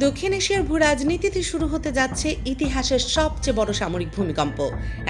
দক্ষিণ এশিয়ার ভূরাজনীতিতে শুরু হতে যাচ্ছে ইতিহাসের সবচেয়ে বড় সামরিক ভূমিকম্প।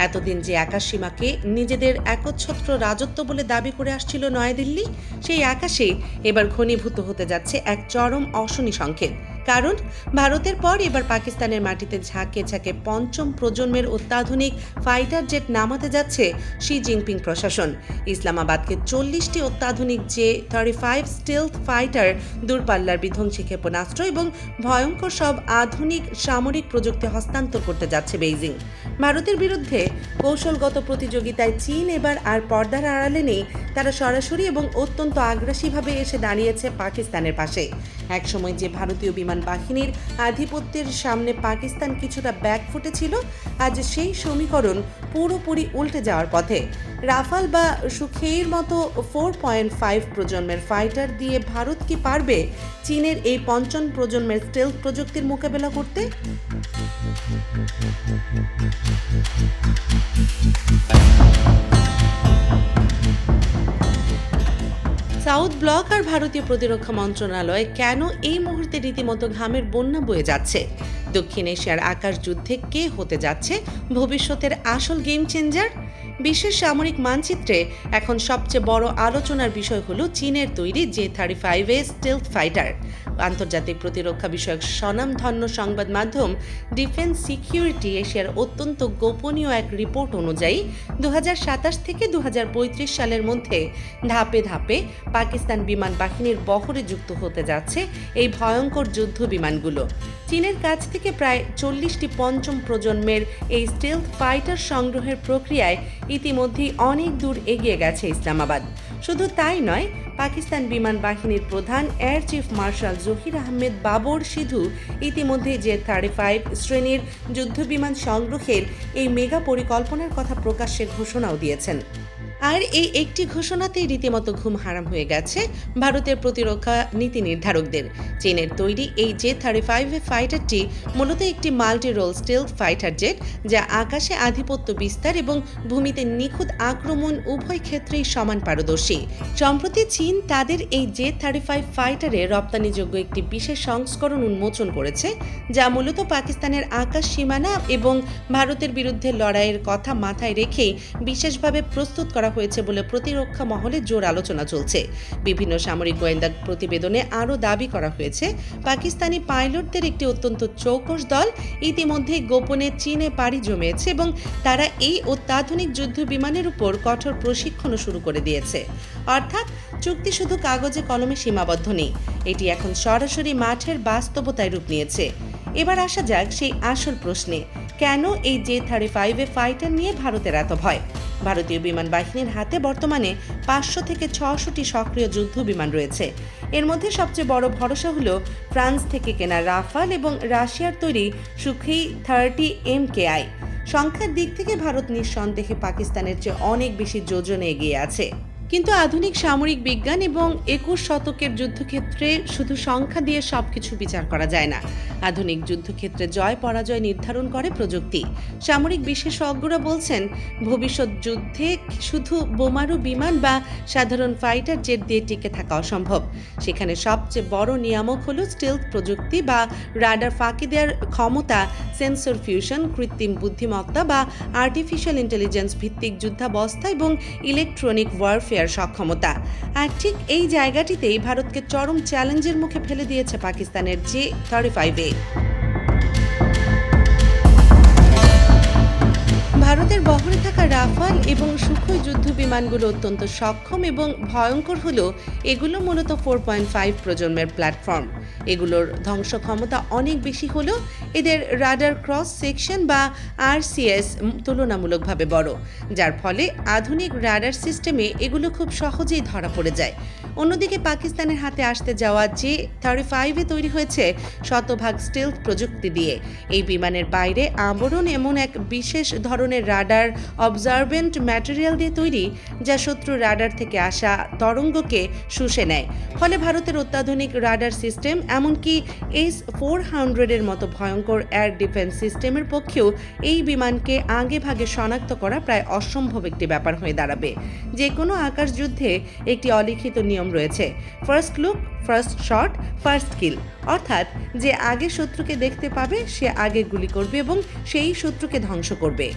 এতদিন যে আকাশসীমাকে নিজেদের একচ্ছত্র রাজত্ব বলে দাবি করে আসছিল নয়াদিল্লি, সেই আকাশে এবার ঘনীভূত হতে যাচ্ছে এক চরম অশনি সংকেত। কারণ ভারতের পর এবার পাকিস্তানের মাটিতে ঝাঁকে ঝাঁকে পঞ্চম প্রজন্মের অত্যাধুনিক ফাইটার জেট নামাতে যাচ্ছে শি জিনপিং প্রশাসন। ইসলামাবাদকে 40টি অত্যাধুনিক J-35 স্টেলথ ফাইটার, দূরপাল্লার বিধ্বংসী ক্ষেপণাস্ত্র এবং ভয়ঙ্কর সব আধুনিক সামরিক প্রযুক্তি হস্তান্তর করতে যাচ্ছে বেইজিং। ভারতের বিরুদ্ধে কৌশলগত প্রতিযোগিতায় চীন এবার আর পর্দার আড়ালে নেই। তারা সরাসরি এবং অত্যন্ত আগ্রাসীভাবে এসে দাঁড়িয়েছে পাকিস্তানের পাশে। একসময় যে ভারতীয় বিমান বাহিনীর আধিপত্যের সামনে পাকিস্তান কিছুটা ব্যাকফুটে ছিল, আজ সেই সমীকরণ পুরোপুরি উল্টে যাওয়ার পথে। রাফাল বা সুখেইর মতো 4.5 প্রজন্মের ফাইটার দিয়ে ভারত কি পারবে চীনের এই পঞ্চম প্রজন্মের স্টেলথ প্রযুক্তির মোকাবেলা করতে? সাউথ ব্লক আর ভারতীয় প্রতিরক্ষা মন্ত্রণালয় কেন এই মুহূর্তে রীতিমতো ঘামের বন্যা বয়ে যাচ্ছে? দক্ষিণ এশিয়ার আকাশ যুদ্ধে কে হতে যাচ্ছে ভবিষ্যতের আসল গেম চেঞ্জার? বিশ্বের সামরিক মানচিত্রে এখন সবচেয়ে বড় আলোচনার বিষয় হলো চীনের তৈরি J-35 স্টেলথ ফাইটার। আন্তর্জাতিক প্রতিরক্ষা বিষয়ক স্বনামধন্য সংবাদ মাধ্যম ডিফেন্স সিকিউরিটি এশিয়ার অত্যন্ত গোপনীয় এক রিপোর্ট অনুযায়ী 2027 থেকে 2035 সালের মধ্যে ধাপে ধাপে পাকিস্তান বিমান বাহিনীর বহরে যুক্ত হতে যাচ্ছে এই ভয়ঙ্কর যুদ্ধ বিমানগুলো। চীনের কাছ থেকে প্রায় 40টি পঞ্চম প্রজন্মের এই স্টেলথ ফাইটার সংগ্রহের প্রক্রিয়ায় ইতিমধ্যেই অনেক দূর এগিয়ে গেছে ইসলামাবাদ। শুধু তাই নয়, পাকিস্তান বিমান বাহিনীর প্রধান air chief marshal Zaheer Ahmed Babar Sidhu ইতিমধ্যে J-35 শ্রেণীর যুদ্ধবিমান সংগ্রহের এই মেগা পরিকল্পনার কথা প্রকাশ্যে ঘোষণাও দিয়েছেন। আর এই একটি ঘোষণাতেই রীতিমতো ঘুম হারাম হয়ে গেছে ভারতের প্রতিরক্ষা নীতি নির্ধারকদের। চীনের তৈরি এই J-35 ফাইটারটি মূলত একটি multi role stealth fighter jet, যা আকাশে আধিপত্য বিস্তার এবং ভূমিতে নিখুঁত আক্রমণ উভয় ক্ষেত্রেই সমান পারদর্শী। সম্প্রতি চীন তাদের এই J-35 ফাইটারে রপ্তানিযোগ্য একটি বিশেষ সংস্করণ উন্মোচন করেছে, যা মূলত পাকিস্তানের আকাশ সীমানা এবং ভারতের বিরুদ্ধে লড়াইয়ের কথা মাথায় রেখেই বিশেষভাবে প্রস্তুত করা হয়েছে বলে প্রতিরক্ষা মহলে জোর আলোচনা চলছে। বিভিন্ন সামরিক গোয়েন্দা প্রতিবেদনে আরও দাবি করা হয়েছে পাকিস্তানি পাইলটদের একটি অত্যন্ত চৌকস দল ইতিমধ্যেই গোপনে চীনে পাড়ি জমিয়েছে এবং তারা এই অত্যাধুনিক যুদ্ধ বিমানের উপর কঠোর প্রশিক্ষণও শুরু করে দিয়েছে। অর্থাৎ চুক্তি শুধু কাগজে কলমে সীমাবদ্ধ নেই, এটি এখন সরাসরি মাঠের বাস্তবতায় রূপ নিয়েছে। এবার আসা যাক সেই আসল প্রশ্নে, কেন এই J-35 ফাইটার নিয়ে ভারতের এত ভয়? ভারতীয় বিমান বাহিনীর হাতে বর্তমানে 500 থেকে 600টি সক্রিয় যুদ্ধ বিমান রয়েছে। এর মধ্যে সবচেয়ে বড় ভরসা হলো ফ্রান্স থেকে কেনা রাফাল এবং রাশিয়ার তৈরি সুখেই 30 MKI। সংখ্যার দিক থেকে ভারত নিঃসন্দেহে পাকিস্তানের চেয়ে অনেক বেশি যোজনে এগিয়ে আছে। কিন্তু আধুনিক সামরিক বিজ্ঞান এবং 21 শতকের যুদ্ধক্ষেত্রে শুধু সংখ্যা দিয়ে সবকিছু বিচার করা যায় না। আধুনিক যুদ্ধক্ষেত্রে জয় পরাজয় নির্ধারণ করে প্রযুক্তি। সামরিক বিশেষজ্ঞরা বলছেন, ভবিষ্যৎ যুদ্ধে শুধু বোমারু বিমান বা সাধারণ ফাইটার জেট দিয়ে টিকে থাকা অসম্ভব। সেখানে সবচেয়ে বড় নিয়ামক হলো স্টেলথ প্রযুক্তি বা রাডার ফাঁকি দেওয়ার ক্ষমতা, সেন্সর ফিউশন, কৃত্রিম বুদ্ধিমত্তা বা আর্টিফিশিয়াল ইন্টেলিজেন্স ভিত্তিক যুদ্ধাবস্থা এবং ইলেকট্রনিক ওয়ারফেয়ার সক্ষমতা। আর ঠিক এই জায়গাটিতেই ভারতকে চরম চ্যালেঞ্জের মুখে ফেলে দিয়েছে পাকিস্তানের J-35। ভারতের বহরে থাকা রাফাল এবং সুখোই যুদ্ধ বিমানগুলো অত্যন্ত সক্ষম এবং ভয়ঙ্কর হলেও এগুলো মূলত 4.5 প্রজন্মের প্ল্যাটফর্ম। এগুলোর ধ্বংস ক্ষমতা অনেক বেশি হলেও এদের রাডার ক্রস সেকশন বা RCS তুলনামূলকভাবে বড়, যার ফলে আধুনিক রাডার সিস্টেমে এগুলো খুব সহজেই ধরা পড়ে যায়। অন্যদিকে পাকিস্তানের হাতে আসতে যাওয়া J-35 তৈরি হয়েছে শতভাগ স্টেলথ প্রযুক্তি দিয়ে। এই বিমানের বাইরে আবরণ এমন এক বিশেষ ধরনের রাডার অবজারভেন্ট ম্যাটেরিয়াল দিয়ে তৈরি, যা শত্রু রাডার থেকে আসা তরঙ্গকে শুষে নেয়। ফলে ভারতের অত্যাধুনিক রাডার সিস্টেম, এমনকি S-400 এর মতো ভয়ঙ্কর এয়ার ডিফেন্স সিস্টেমের পক্ষেও এই বিমানকে আগে ভাগে শনাক্ত করা প্রায় অসম্ভব একটি ব্যাপার হয়ে দাঁড়াবে। যে কোনো আকাশ যুদ্ধে একটি অলিখিত নিয়ম রয়েছে, first look, first shot first কিল, অর্থাৎ যে আগে শত্রুকে দেখতে পাবে সে আগে গুলি করবে এবং সেই শত্রুকে ধ্বংস করবে।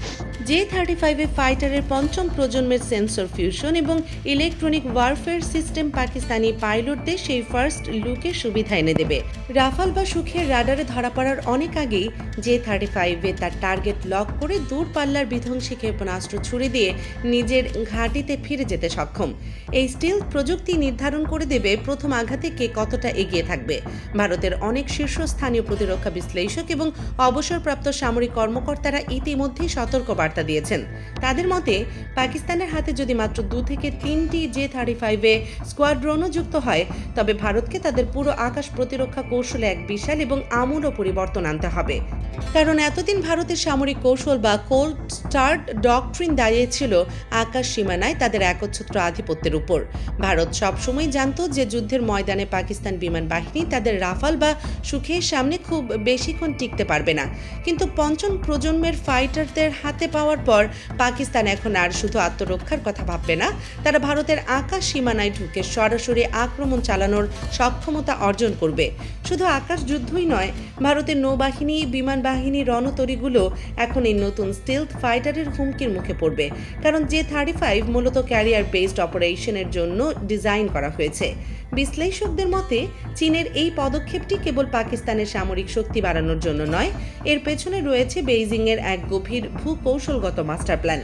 J-35 ফাইটারের পঞ্চম প্রজন্মের সেন্সর ফিউশন এবং ইলেকট্রনিক ওয়ারফেয়ার সিস্টেম পাকিস্তানি পাইলটদের সেই ফার্স্ট লুকের সুবিধা এনে দেবে। রাফাল বা সুখের রাডারে ধরা পড়ার অনেক আগেই J-35 তার টার্গেট লক করে দূরপাল্লার বিধ্বংসী ক্ষেপণাস্ত্র ছুড়ে দিয়ে নিজের ঘাঁটিতে ফিরে যেতে সক্ষম। এই স্টিলথ প্রযুক্তি নির্ধারণ করে দেবে প্রথম আঘাতে কে কতটা এগিয়ে থাকবে। ভারতের অনেক শীর্ষস্থানীয় প্রতিরক্ষা বিশ্লেষক এবং অবসরপ্রাপ্ত সামরিক কর্মকর্তারা ইতিমধ্যেই সতর্ক বার্তা দিয়েছেন। তাদের মতে পাকিস্তানের হাতে যদি মাত্র 2 থেকে 3টি J-35 স্কোয়াড্রনও যুক্ত হয়, তবে ভারতকে তাদের পুরো আকাশ প্রতিরক্ষা কৌশলে এক বিশাল এবং আমূল পরিবর্তন আনতে হবে। কারণ এতদিন ভারতের সামরিক কৌশল বা কোল্ড স্টার্ট ডকট্রিন দাঁড়িয়েছিল আকাশ সীমানায় তাদের একচ্ছত্র আধিপত্যের উপর। ভারত সবসময় জানত যে যুদ্ধের ময়দানে পাকিস্তান বিমান বাহিনী তাদের রাফাল বা সুখের সামনে খুব বেশিক্ষণ টিকতে পারবে না। কিন্তু পঞ্চম প্রজন্মের ফাইটারদের হাতে পাওয়ার পর পাকিস্তান এখন আর শুধু আত্মরক্ষার কথা ভাববে না, তারা ভারতের আকাশ সীমানায় ঢুকে সরাসরি আক্রমণ চালানোর সক্ষমতা অর্জন করবে। শুধু আকাশ যুদ্ধই নয়, ভারতের নৌবাহিনী, বিমান বাহিনী, রণতরীগুলো এখন এই নতুন স্টিলথ ফাইটারের হুমকির মুখে পড়বে। কারণ J-35 মূলত ক্যারিয়ার বেসড অপারেশনের জন্য ডিজাইন করা হয়েছে। বিশ্লেষকদের মতে চীনের এই পদক্ষেপটি কেবল পাকিস্তানের সামরিক শক্তি বাড়ানোর জন্য নয়, এর পেছনে রয়েছে বেইজিংয়ের এক গভীর ভূকৌশলগত মাস্টার প্ল্যান।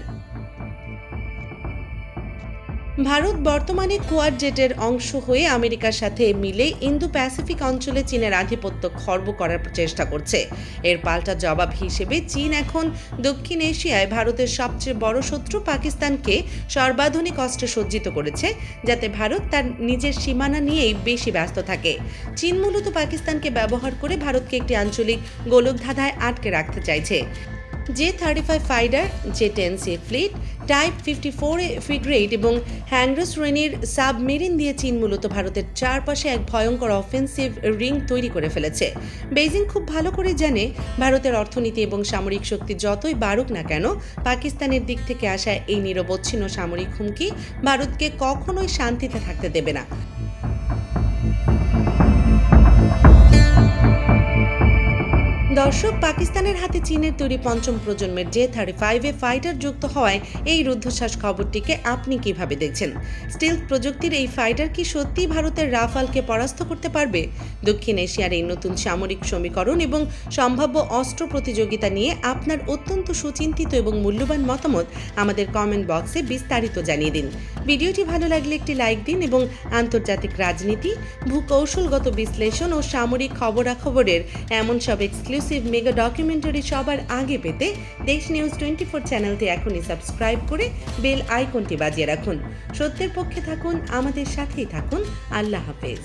ভারত বর্তমানে কোয়াড জেটের অংশ হয়ে আমেরিকার সাথে মিলে ইন্দো প্যাসিফিক অঞ্চলে চীনের আধিপত্য খর্ব করার চেষ্টা করছে। এর পাল্টা জবাব হিসেবে চীন এখন দক্ষিণ এশিয়ায় ভারতের সবচেয়ে বড় শত্রু পাকিস্তানকে সর্বাধুনিক অস্ত্রে সজ্জিত করেছে, যাতে ভারত তার নিজের সীমানা নিয়েই বেশি ব্যস্ত থাকে। চীন মূলত পাকিস্তানকে ব্যবহার করে ভারতকে একটি আঞ্চলিক গোলকধাঁধায় আটকে রাখতে চাইছে। J-35 fighter, J-10C fleet, type 54 frigate এবং হ্যাংরা শ্রেণীর সাবমেরিন দিয়ে চীন মূলত ভারতের চারপাশে এক ভয়ঙ্কর অফেন্সিভ রিং তৈরি করে ফেলেছে। বেইজিং খুব ভালো করে জানে ভারতের অর্থনীতি এবং সামরিক শক্তি যতই বাড়ুক না কেন, পাকিস্তানের দিক থেকে আসা এই নিরবচ্ছিন্ন সামরিক হুমকি ভারতকে কখনোই শান্তিতে থাকতে দেবে না। দর্শক, পাকিস্তানের হাতে চীনের তৈরি পঞ্চম প্রজন্মের J-35 ফাইটার যুক্ত হওয়ায় এই রুদ্ধশ্বাস খবরটিকে আপনি কিভাবে দেখছেন? স্টিলথ প্রযুক্তির এই ফাইটার কি সত্যিই ভারতের রাফালকে পরাস্ত করতে পারবে? দক্ষিণ এশিয়ার এই নতুন সামরিক সমীকরণ এবং সম্ভাব্য অস্ত্র প্রতিযোগিতা নিয়ে আপনার অত্যন্ত সুচিন্তিত এবং মূল্যবান মতামত আমাদের কমেন্ট বক্সে বিস্তারিত জানিয়ে দিন। ভিডিওটি ভালো লাগলে একটি লাইক দিন এবং আন্তর্জাতিক রাজনীতি, ভূকৌশলগত বিশ্লেষণ ও সামরিক খবরাখবরের এমন সব এক্সক্লুসিভ মেগা ডকুমেন্টারি সবার আগে পেতে দেশ নিউজ 24 চ্যানেলটি এখনই সাবস্ক্রাইব করে বেল আইকনটি বাজিয়ে রাখুন। সত্যের পক্ষে থাকুন, আমাদের সাথেই থাকুন। আল্লাহ হাফেজ।